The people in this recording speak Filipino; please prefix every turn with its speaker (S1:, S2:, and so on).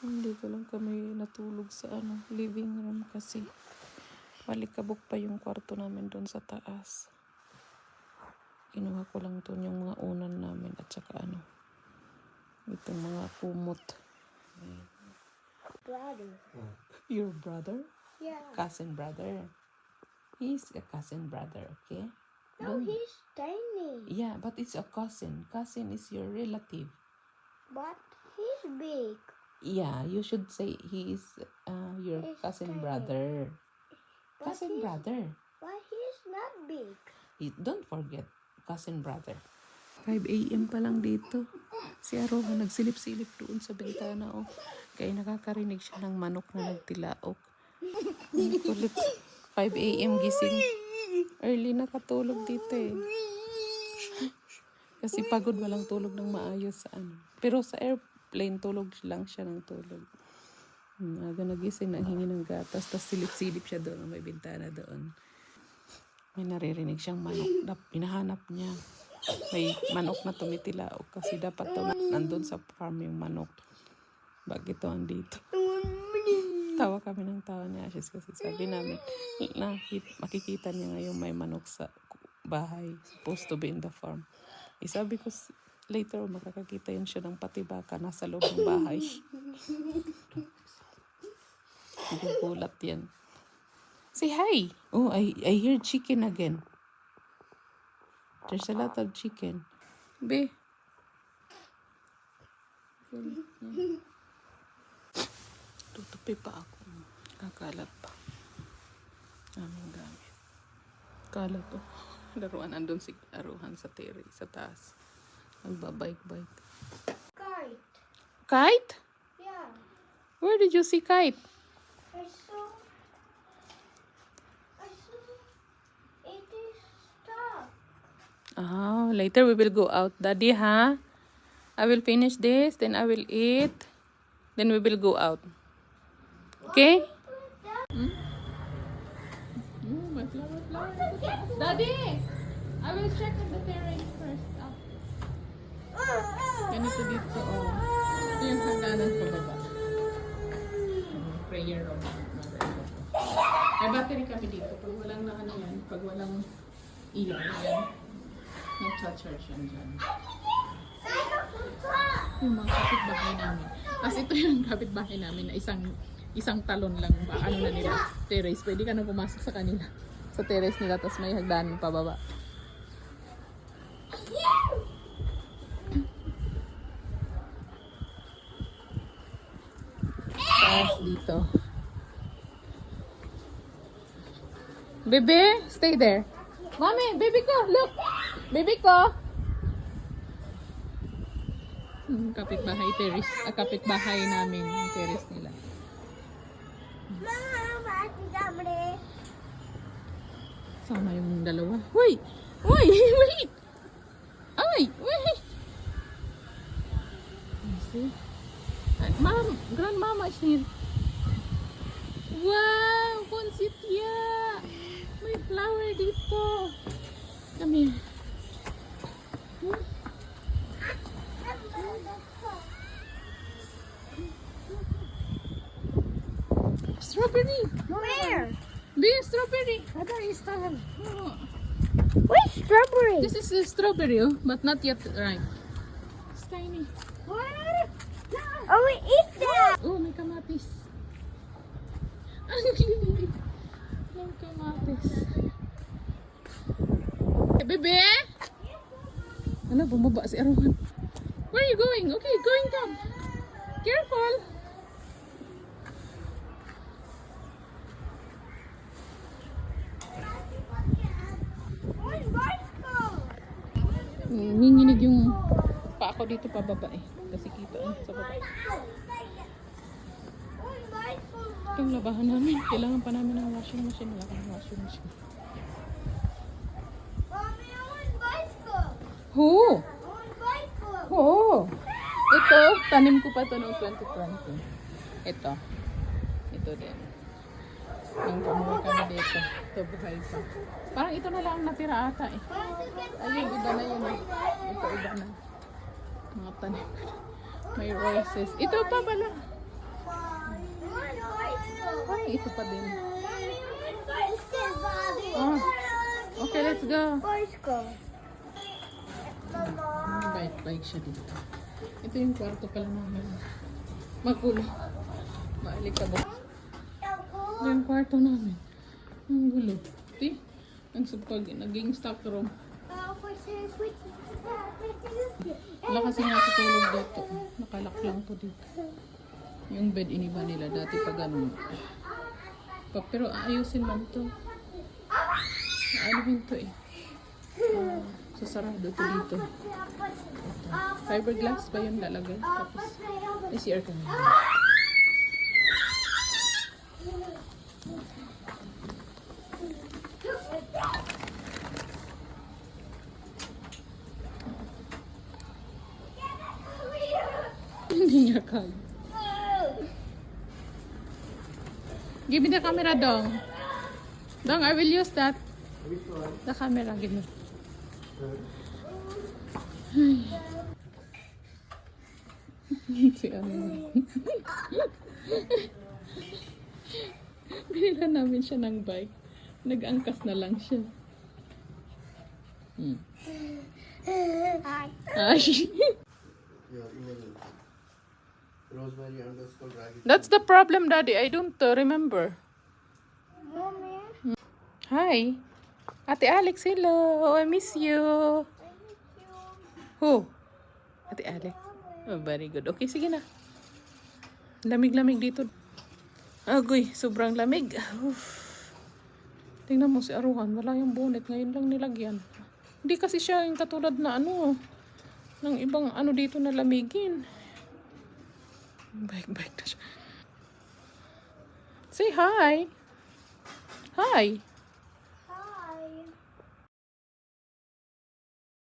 S1: Hindi ko lang kami natulog sa living room kasi malikabok pa yung kwarto namin doon sa taas. Kinuha ko lang doon yung mga unan namin at saka itong mga kumot.
S2: Brother.
S1: Your brother?
S2: Yeah.
S1: Cousin brother. He's a cousin brother, okay?
S2: No, he's tiny.
S1: Yeah, but it's a cousin. Cousin is your relative.
S2: But he's big.
S1: Yeah, you should say he is your
S2: He's
S1: cousin
S2: tiny.
S1: brother.
S2: But
S1: Cousin brother.
S2: But he's not big.
S1: Don't forget, cousin brother. 5 a.m. pa lang dito. Si Aroha nagsilip-silip doon sa bintana. Oh. Kaya nakakarinig siya ng manok na nagtilaok. Ang kulit. 5 a.m. gising. Early nakatulog dito eh. Kasi pagod, walang tulog ng maayos sa Pero sa airplane, tulog lang siya ng tulog. Aga nagising, nanghingi ng gatas. Tapos silip-silip siya doon. May bintana doon. May naririnig siyang manok na pinahanap niya. May manok na tumitilaok kasi dapat nandun sa farm yung manok. Bakit ito andito? Tawa kami ng tawa ni Ashes kasi sabi namin na makikita niya ngayon may manok sa bahay. Supposed to be in the farm. Sabi ko later makakakita yun siya ng pati baka nasa loob ng bahay. Nagugulat yan. Say hi! Oh, I hear chicken again. There's a lot of chicken. Be. Tutupi pa ako. Kakalat pa. Aming gamit. Kalat to. Laruan andun si Aruhan sa terrace, sa taas. Nagbabike-bike.
S2: Kite.
S1: Kite?
S2: Yeah.
S1: Where did you see kite?
S2: I saw it is stuck.
S1: Oh, later we will go out, Daddy, huh? I will finish this, then I will eat. Then we will go out. Okay? My flower. Daddy! I will check on the terrace first. Ganito dito, oh. Ito yung hagdanan ko baba. Prayer room. May battery kami dito. Pag walang yan, pag walang ilaw, yan. Nag-charge yan dyan. Yung mga kapitbahay namin. Kasi ito yung kapitbahay namin na isang talon lang ba, na nila, terrace. Pwede ka na pumasok sa kanila. Sa terrace nila, tapos may hagdanan pababa. Tapos dito. Bebe, stay there. Mommy, baby ko, look. Baby ko. Kapitbahay terrace. Kapitbahay namin, terrace nila. Sama yung dalawa. Wait! Wait! Wait! Ay! Wait! See? Mom, grandmama is here. Wow! Poinsettia! May flower dito. Come here. Strawberry!
S2: Where?
S1: Be strawberry!
S2: Where's strawberry?
S1: This is a strawberry, but not yet ripe. It's tiny.
S2: What? Oh, we eat that.
S1: Oh, may kamatis. Ang lilit. May kamatis. Hey, bebe! Ano, bumaba si Aruhan. Where are you going? Okay, going down. Careful! Nanginginig yung pa ako dito pababa eh. Kasi kita sa baba. Itong labahan namin. Kailangan pa namin ng washing machine. Wala kang washing machine.
S2: Mommy, I want bicycle.
S1: Who?
S2: I want bicycle.
S1: Oo. Ito, tanim ko pa ito noong 2020. Ito. Ito din. Ang kamuha kami dito. Ito buhay pa. Parang ito na lang ang natira ata eh. Ayun, iba na yun eh. Ito, iba na. Mga tanim. May roses. Ito pa pala. Ay, ito pa din.
S2: Let's go, Bobby.
S1: Oh. Okay, let's go.
S2: Let's go. Mama.
S1: Bike siya dito. Ito yung kwarto pala namin. Magulo. Maalikabok. Ito yung kwarto namin. Ang gulo. Di? Ang sapag, naging stock room. Wala kasi nga tutulog dito. Nakalak lang to dito. Yung bed iniba nila dati pa ganun. Pero ayusin lang to. Aanohin to eh. Sasarado to dito. Fiberglass ba yung lalagay? Tapos may CR ka na. Hindi niya kaya. Give me the camera, Dong. Dong, I will use that. The camera, give me. Si ano. Binila namin siya ng bike. Nag-angkas na lang siya.
S2: Hi.
S1: Ay.
S3: Your email. Rosemary_Ragged.
S1: That's the problem, Daddy. I don't remember.
S2: Mommy.
S1: Hi. Ate Alex, hello. I miss you. Who? Ate Alex. Oh, very good. Okay, sige na. Lamig-lamig dito. Agoy, sobrang lamig. Uff. Tingnan mo si Aruhan. Wala yung bonnet. Ngayon lang nilagyan. Hindi kasi siya yung katulad na ano. Ng ibang ano dito na lamigin. Bike na siya. Say hi. Hi.